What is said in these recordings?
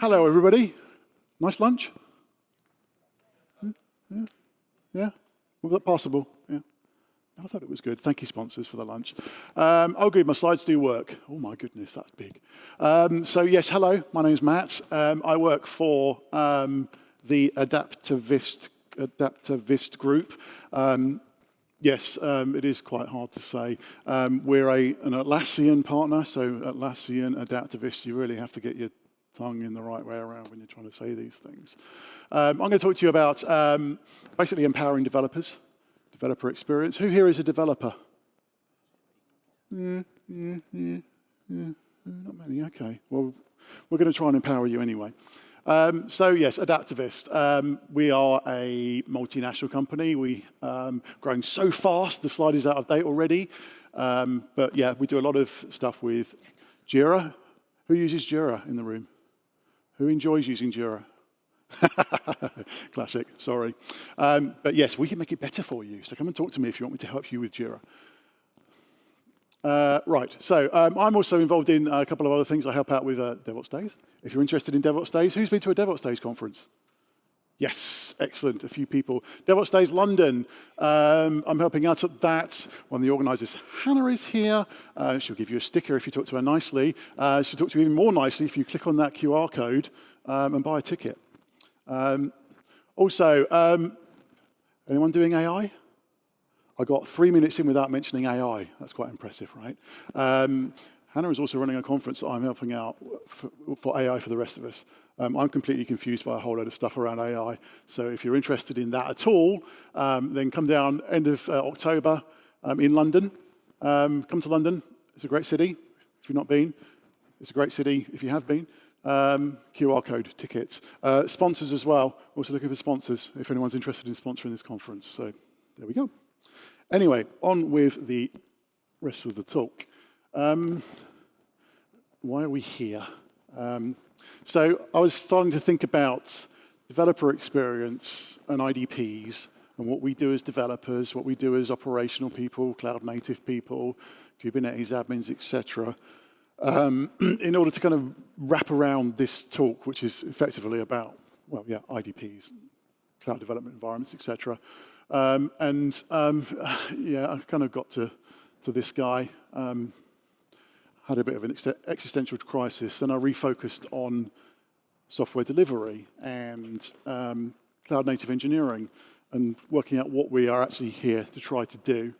Hello, everybody. Nice lunch? Yeah? Was that possible? Yeah. I thought it was good. Thank you, sponsors, for the lunch. Oh, good. My slides do work. Oh, my goodness, that's big. So, yes, hello. My name's Matt. I work for the Adaptavist group. Yes, it is quite hard to say. We're an Atlassian partner, so Atlassian, Adaptavist, you really have to get your tongue in the right way around when you're trying to say these things. I'm going to talk to you about basically empowering developers, developer experience. Who here is a developer? Not many, okay. Well, we're going to try and empower you anyway. So yes, Adaptavist. We are a multinational company. We growing so fast, the slide is out of date already. But yeah, we do a lot of stuff with Jira. Who uses Jira in the room? Who enjoys using Jira? Classic, sorry. But yes, we can make it better for you. So come and talk to me if you want me to help you with Jira. Right, so I'm also involved in a couple of other things. I help out with DevOps Days. If you're interested in DevOps Days, who's been to a DevOps Days conference? Yes, excellent, a few people. DevOps Days London, I'm helping out at that. One of the organisers, Hannah, is here. She'll give you a sticker if you talk to her nicely. She'll talk to you even more nicely if you click on that QR code and buy a ticket. Also, anyone doing AI? I got 3 minutes in without mentioning AI. That's quite impressive, right? Hannah is also running a conference that I'm helping out for AI for the rest of us. I'm completely confused by a whole load of stuff around AI. So if you're interested in that at all, then come down end of October in London. Come to London. It's a great city if you've not been. It's a great city if you have been. QR code, tickets. Sponsors as well. Also looking for sponsors if anyone's interested in sponsoring this conference. So there we go. Anyway, on with the rest of the talk. Why are we here? So I was starting to think about developer experience and IDPs and what we do as developers, what we do as operational people, cloud native people, Kubernetes admins, etc. In order to kind of wrap around this talk, which is effectively about, well, yeah, IDPs, cloud development environments, etc. Yeah, I kind of got to this guy, had a bit of an existential crisis, and I refocused on software delivery and cloud native engineering and working out what we are actually here to try to do.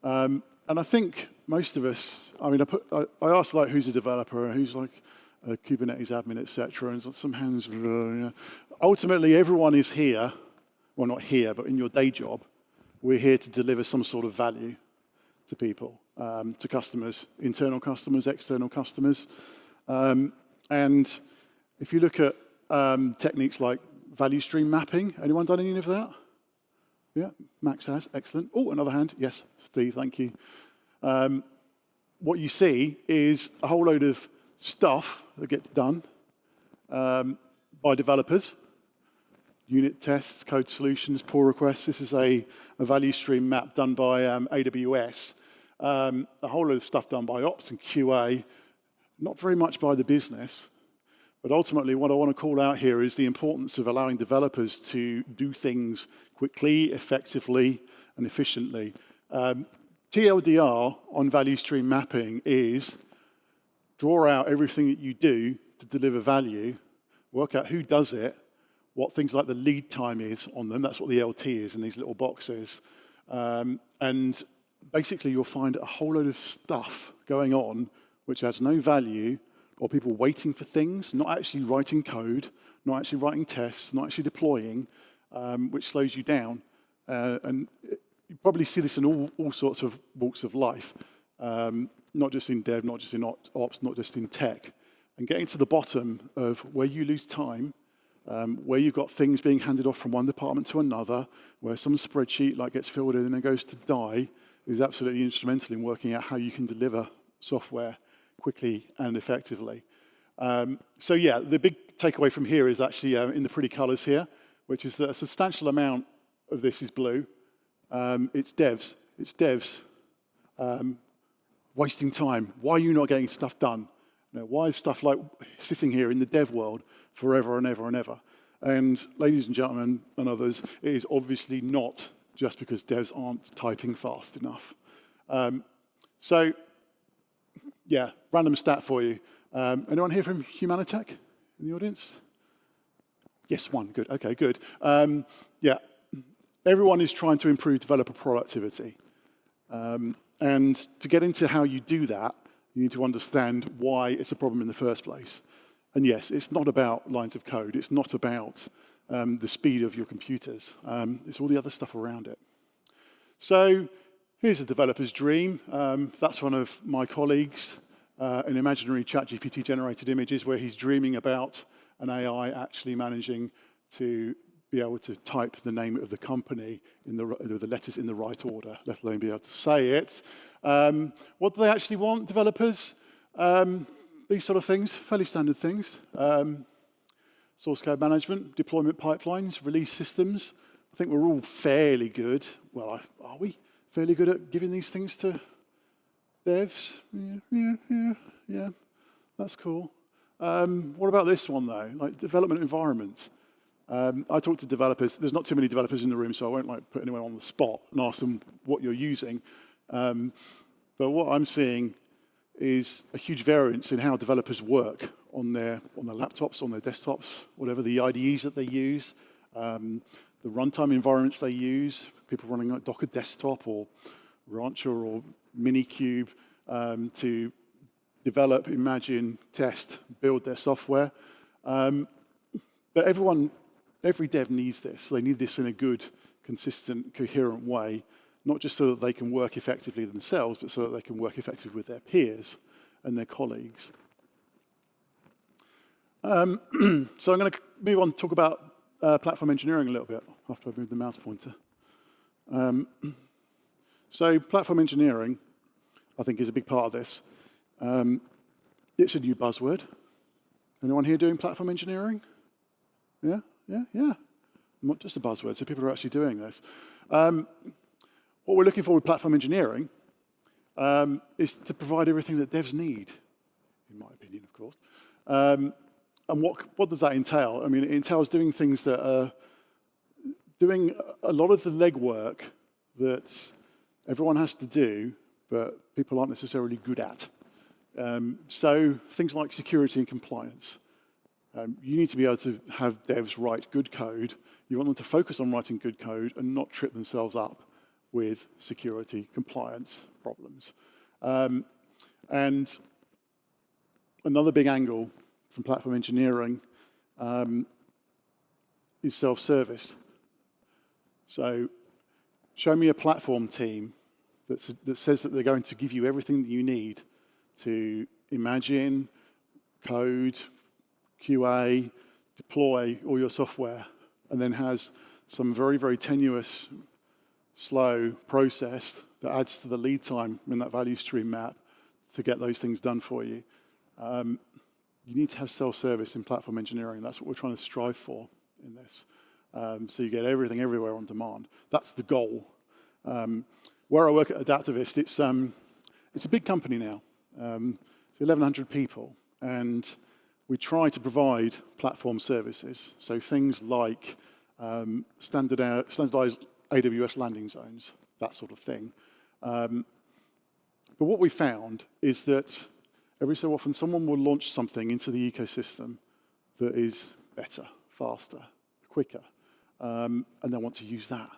And I think most of us, I mean, I asked like who's a developer and who's like a Kubernetes admin, etc. And some hands. Ultimately, everyone is here. Well, not here, but in your day job, we're here to deliver some sort of value to people, to customers, internal customers, external customers. And if you look at techniques like value stream mapping, anyone done any of that? Yeah, Max has, excellent. Oh, another hand, yes, Steve, thank you. What you see is a whole load of stuff that gets done by developers. Unit tests, code solutions, pull requests. This is a value stream map done by AWS. A whole lot of stuff done by ops and QA, not very much by the business. But ultimately, what I want to call out here is the importance of allowing developers to do things quickly, effectively, and efficiently. TLDR on value stream mapping is draw out everything that you do to deliver value, work out who does it, what things like the lead time is on them. That's what the LT is in these little boxes. And basically, you'll find a whole load of stuff going on which has no value, or people waiting for things, not actually writing code, not actually writing tests, not actually deploying, which slows you down. And you probably see this in all sorts of walks of life, not just in dev, not just in ops, not just in tech. And getting to the bottom of where you lose time, where you've got things being handed off from one department to another, where some spreadsheet like gets filled in and then goes to die, is absolutely instrumental in working out how you can deliver software quickly and effectively. So yeah, the big takeaway from here is actually in the pretty colors here, which is that a substantial amount of this is blue. It's devs wasting time. Why are you not getting stuff done? Why is stuff like sitting here in the dev world forever and ever and ever? And ladies and gentlemen and others, it is obviously not just because devs aren't typing fast enough. So, yeah, random stat for you. Anyone here from Humanitech in the audience? Yes, one, good, okay, good. Yeah, everyone is trying to improve developer productivity. And to get into how you do that, you need to understand why it's a problem in the first place. And yes, it's not about lines of code. It's not about the speed of your computers. It's all the other stuff around it. So here's a developer's dream. That's one of my colleagues, an imaginary ChatGPT generated images where he's dreaming about an AI actually managing to be able to type the name of the company in the letters in the right order, let alone be able to say it. What do they actually want, developers? These sort of things, fairly standard things. Source code management, deployment pipelines, release systems. I think we're all fairly good. Well, are we fairly good at giving these things to devs? Yeah, that's cool. What about this one, though? Like development environment. I talk to developers. There's not too many developers in the room, so I won't put anyone on the spot and ask them what you're using. But what I'm seeing is a huge variance in how developers work on their laptops, on their desktops, whatever the IDEs that they use, the runtime environments they use, people running like Docker Desktop or Rancher or Minikube to develop, imagine, test, build their software. But every dev needs this. They need this in a good, consistent, coherent way, not just so that they can work effectively themselves, but so that they can work effectively with their peers and their colleagues. So I'm going to move on to talk about platform engineering a little bit after I've moved the mouse pointer. So platform engineering, I think, is a big part of this. It's a new buzzword. Anyone here doing platform engineering? Yeah? Not just a buzzword, so people are actually doing this. What we're looking for with platform engineering is to provide everything that devs need, in my opinion, of course. And what does that entail? I mean, it entails doing things that are doing a lot of the legwork that everyone has to do, but people aren't necessarily good at. So things like security and compliance. You need to be able to have devs write good code. You want them to focus on writing good code and not trip themselves up with security compliance problems. And another big angle from platform engineering is self-service. So show me a platform team that says that they're going to give you everything that you need to imagine, code, QA, deploy all your software, and then has some very, very tenuous, slow process that adds to the lead time in that value stream map to get those things done for you. You need to have self-service in platform engineering. That's what we're trying to strive for in this. So you get everything everywhere on demand. That's the goal. Where I work at Adaptavist, it's a big company now. It's 1,100 people, and we try to provide platform services. So things like standardized AWS landing zones, that sort of thing. But what we found is that every so often someone will launch something into the ecosystem that is better, faster, quicker, and they want to use that.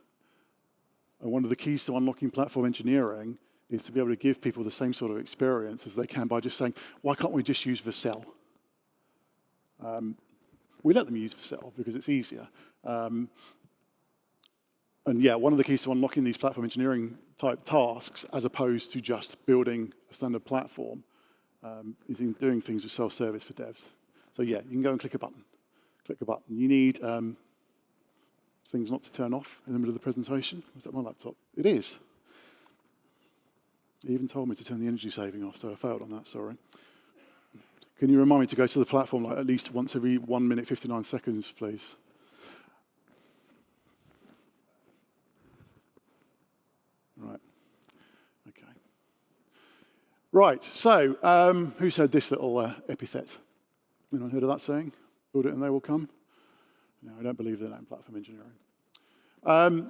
And one of the keys to unlocking platform engineering is to be able to give people the same sort of experience as they can by just saying, why can't we just use Vercel? We let them use Vercel because it's easier. And yeah, one of the keys to unlocking these platform engineering type tasks, as opposed to just building a standard platform, is in doing things with self-service for devs. So yeah, you can go and click a button. Click a button. You need things not to turn off in the middle of the presentation. Was that my laptop? It is. It even told me to turn the energy saving off, so I failed on that, sorry. Can you remind me to go to the platform like at least once every 1 minute, 59 seconds, please? Right. Okay. Right, so who's heard this little epithet? Anyone heard of that saying? Build it and they will come? No, I don't believe in that in platform engineering.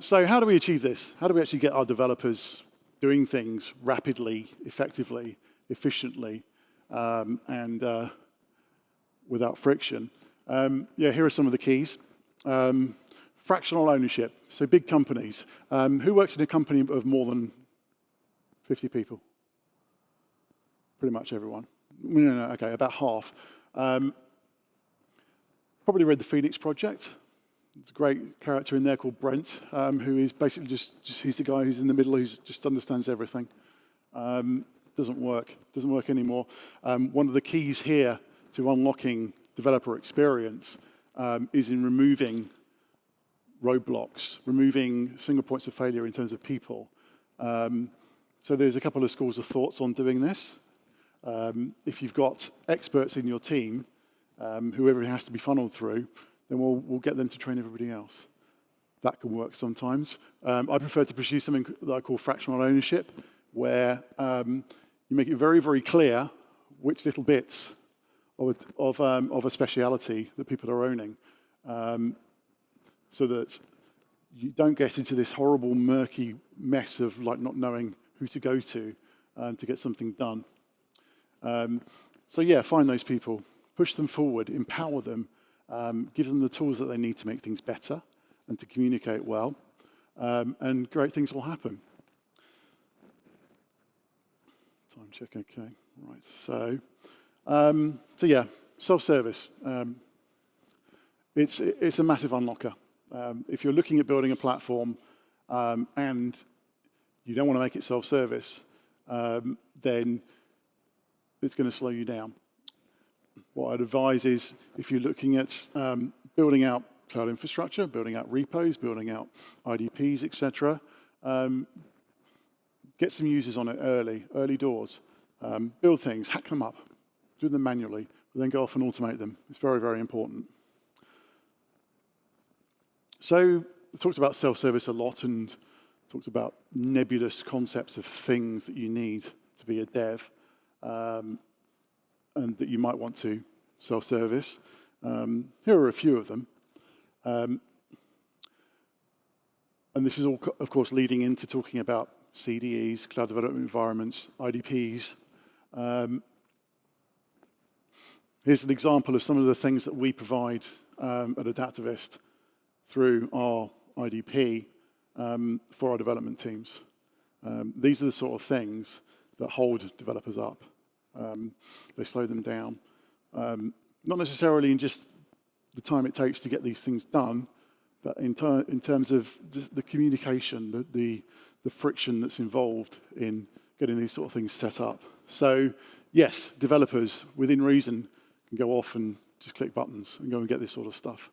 So how do we achieve this? How do we actually get our developers doing things rapidly, effectively, efficiently, and without friction? Yeah, here are some of the keys. Fractional ownership, so big companies. Who works in a company of more than 50 people? Pretty much everyone. No, okay, about half. Probably read the Phoenix Project. There's a great character in there called Brent, who is basically he's the guy who's in the middle who just understands everything. Doesn't work anymore. One of the keys here to unlocking developer experience is in removing roadblocks, removing single points of failure in terms of people. So there's a couple of schools of thoughts on doing this. If you've got experts in your team, who everything has to be funneled through, then we'll get them to train everybody else. That can work sometimes. I prefer to pursue something that I call fractional ownership, where you make it very, very clear which little bits of a speciality that people are owning, so that you don't get into this horrible, murky mess of like not knowing who to go to get something done. So yeah, find those people, push them forward, empower them, give them the tools that they need to make things better and to communicate well, and great things will happen. Time check, okay, right. So yeah, self-service. It's a massive unlocker. If you're looking at building a platform and you don't want to make it self-service, then it's going to slow you down. What I'd advise is, if you're looking at building out cloud infrastructure, building out repos, building out IDPs, etc., get some users on it early doors. Build things, hack them up, do them manually, but then go off and automate them. It's very, very important. So I talked about self-service a lot and talked about nebulous concepts of things that you need to be a dev. And that you might want to self-service. Here are a few of them. And this is all, of course, leading into talking about CDEs, cloud development environments, IDPs. Here's an example of some of the things that we provide at Adaptavist through our IDP for our development teams. These are the sort of things that hold developers up. They slow them down. Not necessarily in just the time it takes to get these things done, but in terms of the communication, the friction that's involved in getting these sort of things set up. So yes, developers, within reason, can go off and just click buttons and go and get this sort of stuff.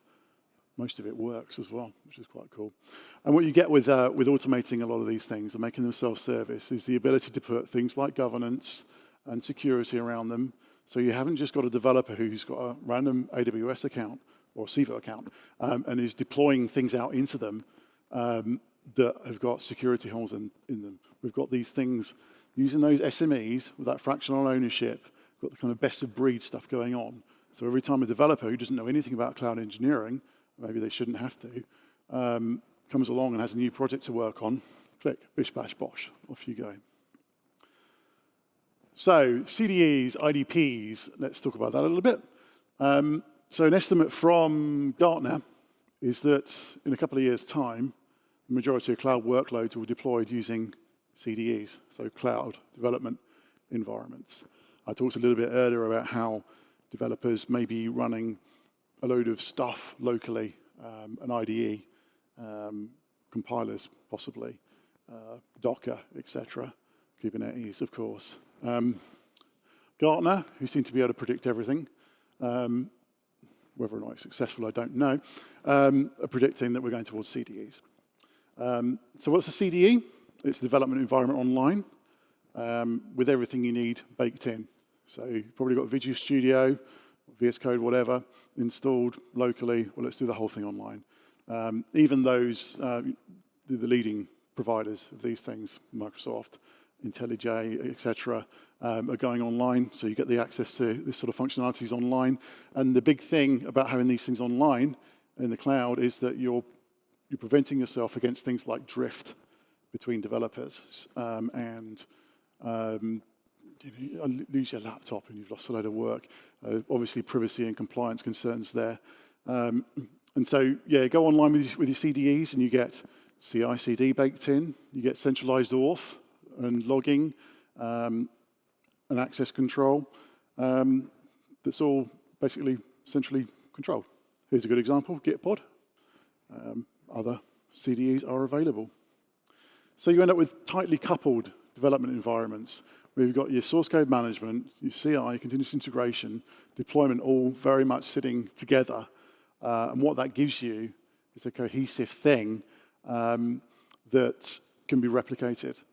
Most of it works as well, which is quite cool. And what you get with automating a lot of these things and making them self-service is the ability to put things like governance and security around them. So you haven't just got a developer who's got a random AWS account or a Civo account and is deploying things out into them that have got security holes in them. We've got these things using those SMEs with that fractional ownership, got the kind of best of breed stuff going on. So every time a developer who doesn't know anything about cloud engineering, maybe they shouldn't have to, comes along and has a new project to work on, click, bish, bash, bosh, off you go. So CDEs, IDPs, let's talk about that a little bit. So an estimate from Gartner is that in a couple of years' time, the majority of cloud workloads will be deployed using CDEs, so cloud development environments. I talked a little bit earlier about how developers may be running a load of stuff locally, an IDE, compilers possibly, Docker, etc., Kubernetes, of course. Gartner, who seem to be able to predict everything, whether or not it's successful, I don't know, are predicting that we're going towards CDEs. So what's a CDE? It's a development environment online with everything you need baked in. So you've probably got Visual Studio, VS Code, whatever, installed locally. Well, let's do the whole thing online. Even those, the leading providers of these things, Microsoft, IntelliJ, etc., are going online, so you get the access to this sort of functionalities online. And the big thing about having these things online in the cloud is that you're preventing yourself against things like drift between developers, and you lose your laptop and you've lost a load of work. Obviously, privacy and compliance concerns there. And so, yeah, go online with your CDEs and you get CI/CD baked in, you get centralized auth and logging, and access control. That's all basically centrally controlled. Here's a good example, Gitpod. Other CDEs are available. So you end up with tightly coupled development environments where you've got your source code management, your CI, continuous integration, deployment, all very much sitting together. And what that gives you is a cohesive thing that can be replicated.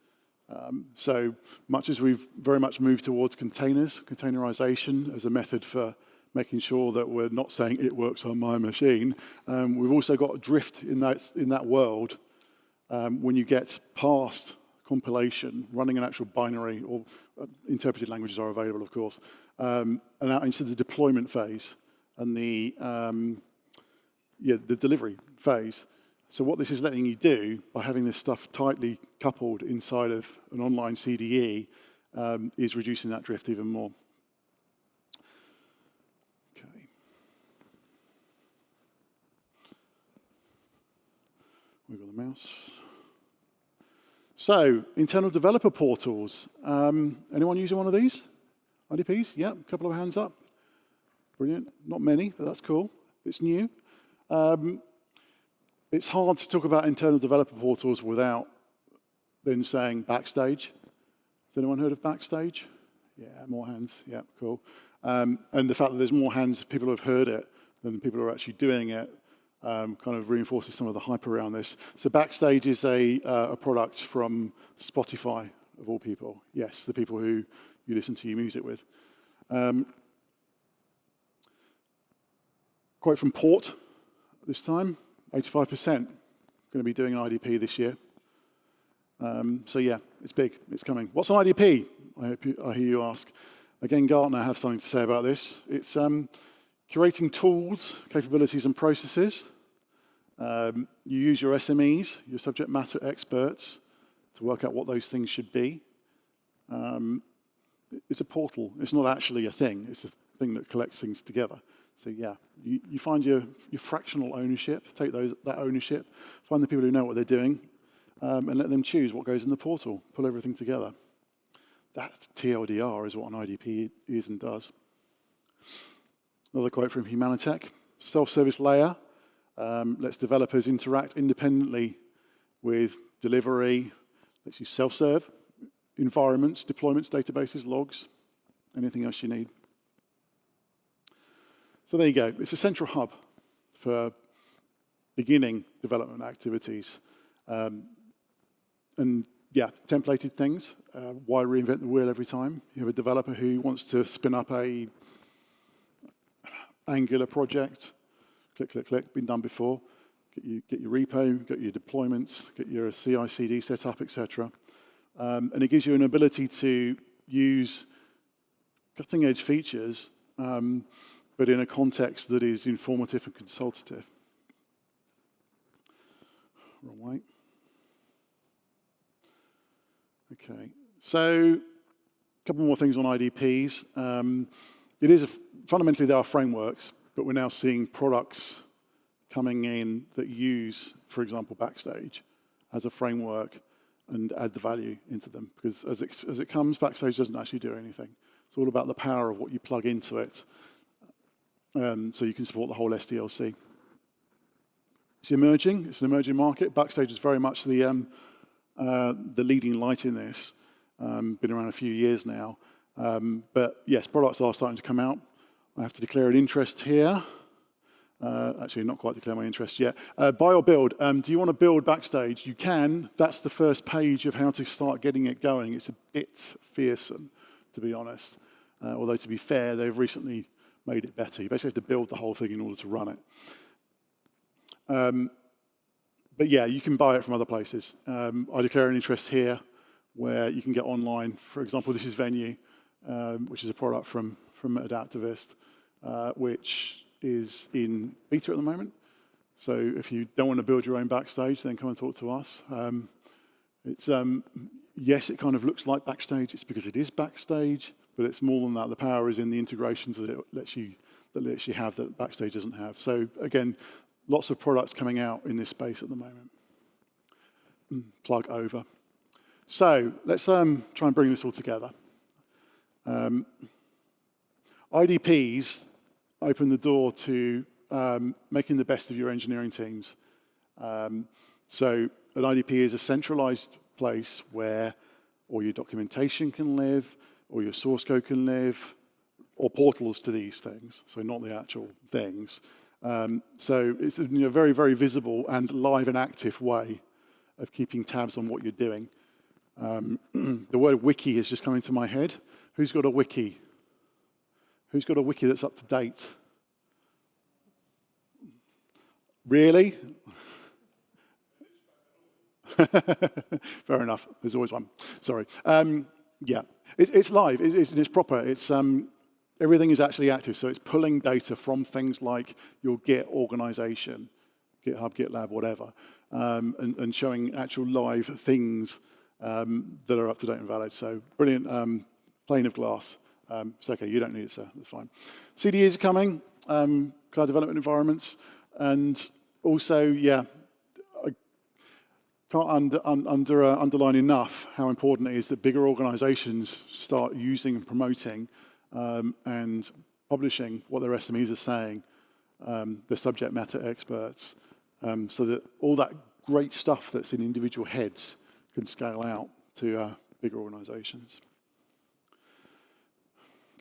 So much as we've very much moved towards containers, containerization as a method for making sure that we're not saying it works on my machine, we've also got a drift in that world when you get past compilation, running an actual binary, or interpreted languages are available, of course, and out into the deployment phase and the delivery phase. So what this is letting you do by having this stuff tightly coupled inside of an online CDE is reducing that drift even more. Okay. We've got the mouse. So, internal developer portals. Anyone using one of these? IDPs? Yeah, a couple of hands up. Brilliant. Not many, but that's cool. It's new. It's hard to talk about internal developer portals without then saying Backstage. Has anyone heard of Backstage? Yeah, more hands. Yeah, cool. And the fact that there's more hands, people have heard it, than people are actually doing it, kind of reinforces some of the hype around this. So Backstage is a product from Spotify, of all people. Yes, the people who you listen to your music with. Quote from Port this time. 85% going to be doing an IDP this year. So yeah, it's big, it's coming. What's an IDP? I hear you ask. Again, Gartner have something to say about this. It's curating tools, capabilities, and processes. You use your SMEs, your subject matter experts, to work out what those things should be. It's a portal. It's not actually a thing. It's a thing that collects things together. So yeah, you find your fractional ownership, take that ownership, find the people who know what they're doing, and let them choose what goes in the portal, pull everything together. That TLDR is what an IDP is and does. Another quote from Humanitech, self-service layer lets developers interact independently with delivery, lets you self-serve, environments, deployments, databases, logs, anything else you need. So there you go. It's a central hub for beginning development activities. And yeah, templated things. Why reinvent the wheel every time? You have a developer who wants to spin up a Angular project. Click, click, click. Been done before. Get your repo, get your deployments, get your CI/CD set up, etc. And it gives you an ability to use cutting-edge features, but in a context that is informative and consultative. Wrong way. Okay, so a couple more things on IDPs. Fundamentally, they are frameworks, but we're now seeing products coming in that use, for example, Backstage as a framework and add the value into them. Because as it comes, Backstage doesn't actually do anything. It's all about the power of what you plug into it. So you can support the whole SDLC. It's emerging. It's an emerging market. Backstage is very much the leading light in this. Been around a few years now. But yes, products are starting to come out. I have to declare an interest here. Actually, not quite declare my interest yet. Buy or build. Do you want to build Backstage? You can. That's the first page of how to start getting it going. It's a bit fearsome, to be honest. Although, to be fair, they've recently made it better. You basically have to build the whole thing in order to run it. But yeah, you can buy it from other places. I declare an interest here. where you can get online. For example, this is Venue, which is a product from Adaptavist, which is in beta at the moment. So if you don't want to build your own Backstage, then come and talk to us. Yes, it kind of looks like Backstage. It's because it is Backstage, but it's more than that. The power is in the integrations that it lets you have that Backstage doesn't have. So again, lots of products coming out in this space at the moment. Plug over. So let's try and bring this all together. IDPs open the door to making the best of your engineering teams. So an IDP is a centralized place where all your documentation can live, or your source code can live, or portals to these things, so not the actual things. So it's a very, very visible and live and active way of keeping tabs on what you're doing. The word wiki has just come into my head. Who's got a wiki? Who's got a wiki that's up to date? Really? Fair enough. There's always one. Sorry. Yeah, it's live. It's proper. It's everything is actually active. So it's pulling data from things like your Git organization, GitHub, GitLab, whatever, and showing actual live things that are up to date and valid. So brilliant. Pane of glass. It's okay. You don't need it, sir. That's fine. CDEs are coming. Cloud development environments, and also, yeah. Can't underline enough how important it is that bigger organizations start using and promoting and publishing what their SMEs are saying, the subject matter experts, so that all that great stuff that's in individual heads can scale out to bigger organizations.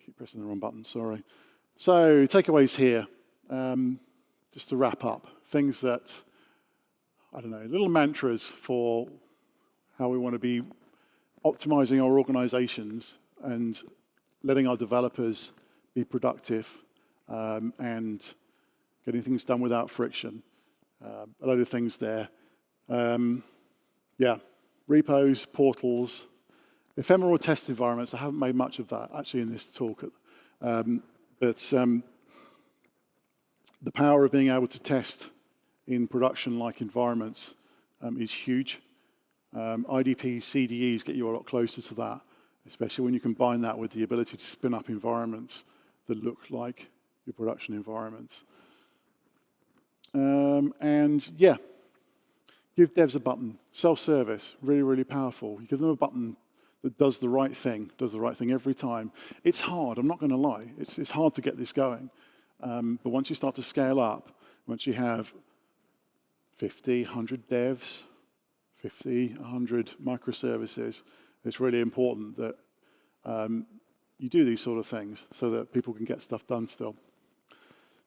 Keep pressing the wrong button, sorry. So, takeaways here, just to wrap up, things that I don't know, little mantras for how we want to be optimizing our organizations and letting our developers be productive and getting things done without friction. A load of things there. Yeah, repos, portals, ephemeral test environments. I haven't made much of that actually in this talk. But the power of being able to test in production-like environments is huge. IDPs, CDEs get you a lot closer to that, especially when you combine that with the ability to spin up environments that look like your production environments. And yeah, give devs a button. Self-service, really, really powerful. You give them a button that does the right thing every time. It's hard, I'm not going to lie. It's hard to get this going. But once you start to scale up, once you have 50, 100 devs, 50, 100 microservices, it's really important that you do these sort of things so that people can get stuff done still.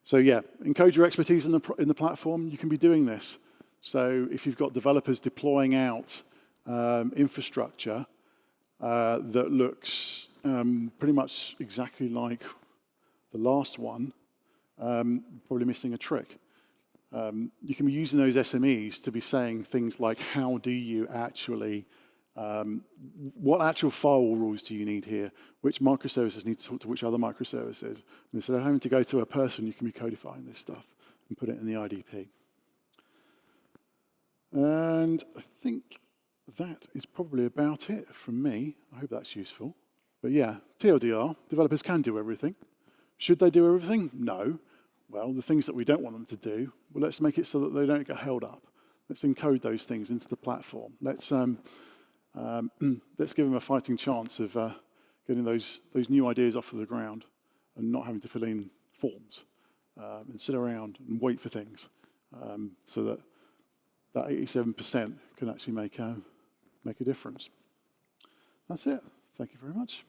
So yeah, encode your expertise in the platform. You can be doing this. So if you've got developers deploying out infrastructure that looks pretty much exactly like the last one, probably missing a trick. You can be using those SMEs to be saying things like, how do you actually, what actual firewall rules do you need here? Which microservices need to talk to which other microservices? And instead of having to go to a person, you can be codifying this stuff and put it in the IDP. And I think that is probably about it from me. I hope that's useful. But yeah, TLDR, developers can do everything. Should they do everything? No. Well, the things that we don't want them to do, well, let's make it so that they don't get held up. Let's encode those things into the platform. Let's give them a fighting chance of getting those new ideas off of the ground and not having to fill in forms and sit around and wait for things so that that 87% can actually make a difference. That's it. Thank you very much.